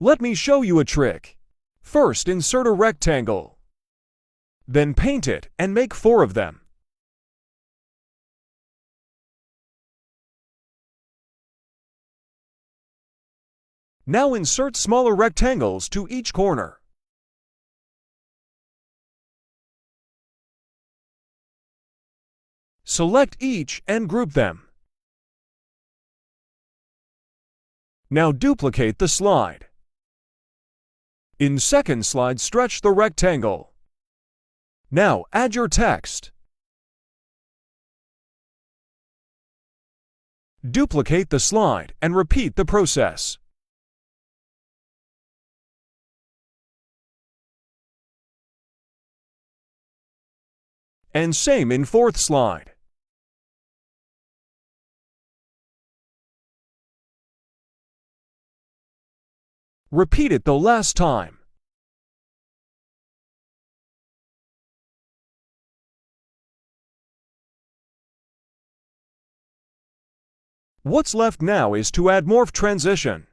Let me show you a trick. First, insert a rectangle. Then paint it and make 4 of them. Now insert smaller rectangles to each corner. Select each and group them. Now duplicate the slide. In second slide, stretch the rectangle. Now add your text. Duplicate the slide and repeat the process. And same in fourth slide. Repeat it the last time. What's left now is to add morph transition.